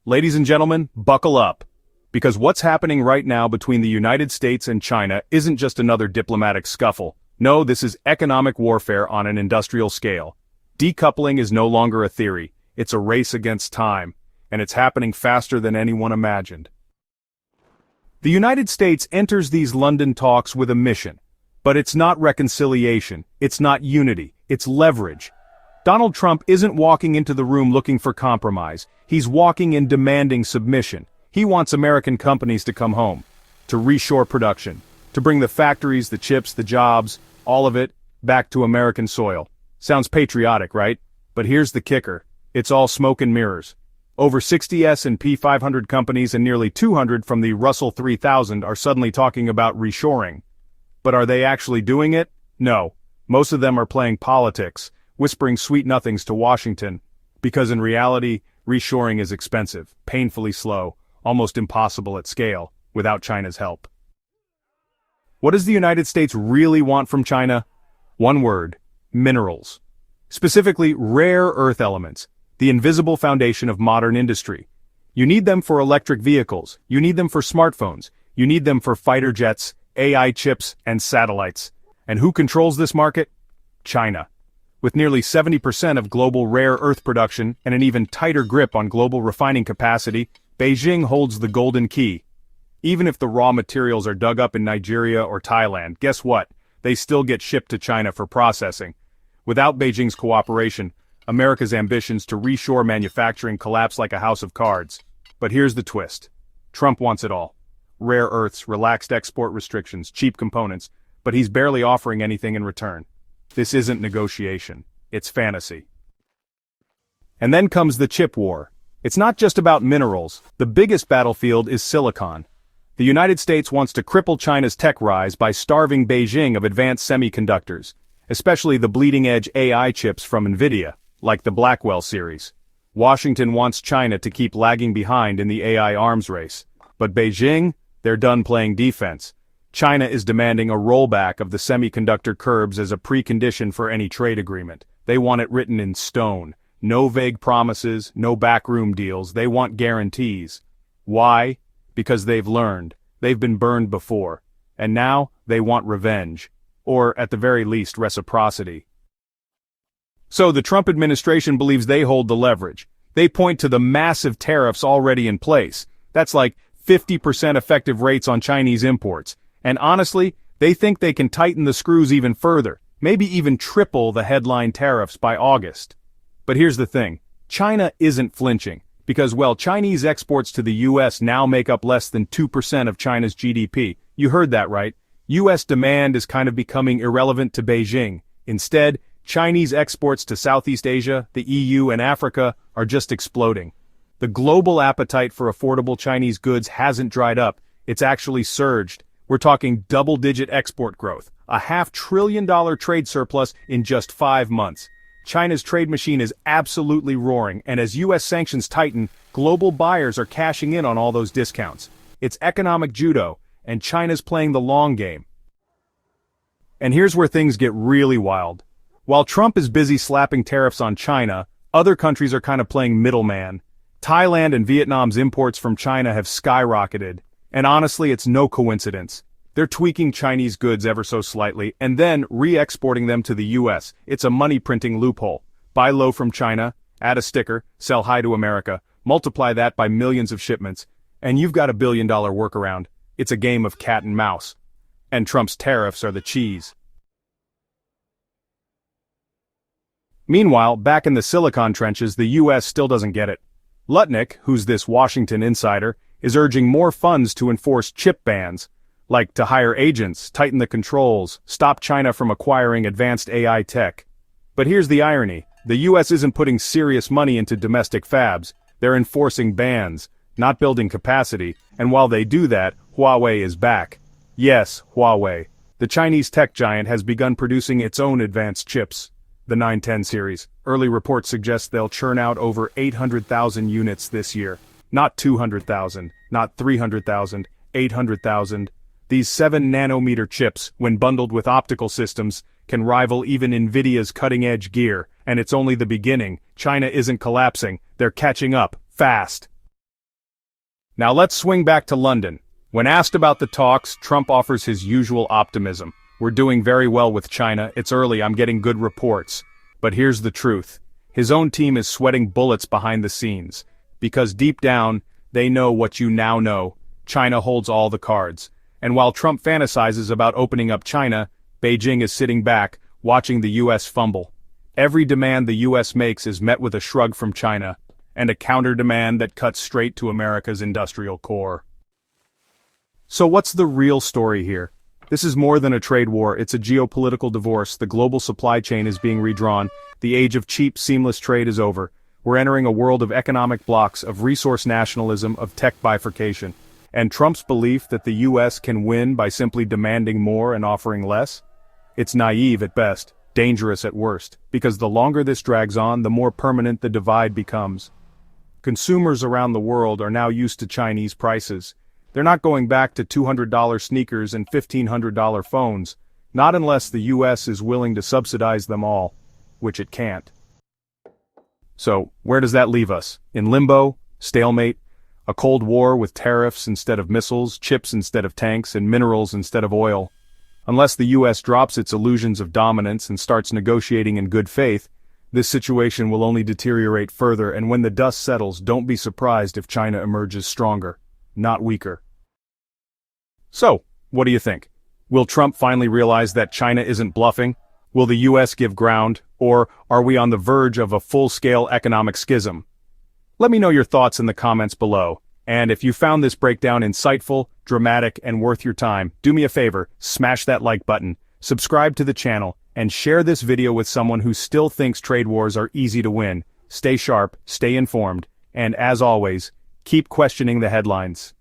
Ladies and gentlemen, buckle up. Because what's happening right now between the United States and China isn't just another diplomatic scuffle. No, this is economic warfare on an industrial scale. Decoupling is no longer a theory, it's a race against time, and it's happening faster than anyone imagined. The United States enters these London talks with a mission. But it's not reconciliation, it's not unity, it's leverage. Donald Trump isn't walking into the room looking for compromise, he's walking in demanding submission. He wants American companies to come home, to reshore production, to bring the factories, the chips, the jobs, all of it, back to American soil. Sounds patriotic, right? But here's the kicker. It's all smoke and mirrors. Over 60 S&P 500 companies and nearly 200 from the Russell 3000 are suddenly talking about reshoring. But are they actually doing it? No. Most of them are playing politics, whispering sweet nothings to Washington. Because in reality, reshoring is expensive, painfully slow, almost impossible at scale, without China's help. What does the United States really want from China? One word: minerals. Specifically, rare earth elements, the invisible foundation of modern industry. You need them for electric vehicles, you need them for smartphones, you need them for fighter jets, AI chips, and satellites. And who controls this market? China. With nearly 70% of global rare earth production and an even tighter grip on global refining capacity, Beijing holds the golden key. Even if the raw materials are dug up in Nigeria or Thailand, guess what? They still get shipped to China for processing. Without Beijing's cooperation, America's ambitions to reshore manufacturing collapse like a house of cards. But here's the twist. Trump wants it all. Rare earths, relaxed export restrictions, cheap components, but he's barely offering anything in return. This isn't negotiation, it's fantasy. And then comes the chip war. It's not just about minerals, the biggest battlefield is silicon. The United States wants to cripple China's tech rise by starving Beijing of advanced semiconductors, especially the bleeding-edge AI chips from NVIDIA, like the Blackwell series. Washington wants China to keep lagging behind in the AI arms race. But Beijing? They're done playing defense. China is demanding a rollback of the semiconductor curbs as a precondition for any trade agreement. They want it written in stone. No vague promises, no backroom deals, they want guarantees. Why? Because they've learned. They've been burned before. And now, they want revenge. Or, at the very least, reciprocity. So the Trump administration believes they hold the leverage. They point to the massive tariffs already in place. That's like 50% effective rates on Chinese imports. And honestly, they think they can tighten the screws even further, maybe even triple the headline tariffs by August. But here's the thing. China isn't flinching, because well, Chinese exports to the US now make up less than 2% of China's GDP. You heard that right. US demand is kind of becoming irrelevant to Beijing. Instead, Chinese exports to Southeast Asia, the EU, and Africa are just exploding. The global appetite for affordable Chinese goods hasn't dried up, it's actually surged. We're talking double-digit export growth, a $500 billion trade surplus in just 5 months. China's trade machine is absolutely roaring, and as US sanctions tighten, global buyers are cashing in on all those discounts. It's economic judo, and China's playing the long game. And here's where things get really wild. While Trump is busy slapping tariffs on China, other countries are kind of playing middleman. Thailand and Vietnam's imports from China have skyrocketed, and honestly it's no coincidence. They're tweaking Chinese goods ever so slightly, and then re-exporting them to the US. It's a money-printing loophole. Buy low from China, add a sticker, sell high to America, multiply that by millions of shipments, and you've got $1 billion workaround. It's a game of cat and mouse. And Trump's tariffs are the cheese. Meanwhile, back in the silicon trenches, the US still doesn't get it. Lutnick, who's this Washington insider, is urging more funds to enforce chip bans, like to hire agents, tighten the controls, stop China from acquiring advanced AI tech. But here's the irony. The US isn't putting serious money into domestic fabs. They're enforcing bans, not building capacity, and while they do that, Huawei is back. Yes, Huawei. The Chinese tech giant has begun producing its own advanced chips. The 910 series. Early reports suggest they'll churn out over 800,000 units this year. Not 200,000, not 300,000, 800,000. These 7-nanometer chips, when bundled with optical systems, can rival even NVIDIA's cutting-edge gear, and it's only the beginning. China isn't collapsing, they're catching up, fast. Now let's swing back to London. When asked about the talks, Trump offers his usual optimism. We're doing very well with China, it's early, I'm getting good reports. But here's the truth. His own team is sweating bullets behind the scenes. Because deep down, they know what you now know. China holds all the cards. And while Trump fantasizes about opening up China, Beijing is sitting back, watching the US fumble. Every demand the US makes is met with a shrug from China, and a counter-demand that cuts straight to America's industrial core. So what's the real story here? This is more than a trade war, it's a geopolitical divorce. The global supply chain is being redrawn. The age of cheap, seamless trade is over. We're entering a world of economic blocks, of resource nationalism, of tech bifurcation. And Trump's belief that the US can win by simply demanding more and offering less? It's naive at best, dangerous at worst, because the longer this drags on, the more permanent the divide becomes. Consumers around the world are now used to Chinese prices. They're not going back to $200 sneakers and $1,500 phones, not unless the US is willing to subsidize them all, which it can't. So, where does that leave us? In limbo? Stalemate? A Cold War with tariffs instead of missiles, chips instead of tanks, and minerals instead of oil? Unless the US drops its illusions of dominance and starts negotiating in good faith, this situation will only deteriorate further, and when the dust settles, don't be surprised if China emerges stronger, not weaker. So, what do you think? Will Trump finally realize that China isn't bluffing? Will the US give ground, or are we on the verge of a full-scale economic schism? Let me know your thoughts in the comments below, and if you found this breakdown insightful, dramatic, and worth your time, do me a favor, smash that like button, subscribe to the channel, and share this video with someone who still thinks trade wars are easy to win. Stay sharp, stay informed, and as always, keep questioning the headlines.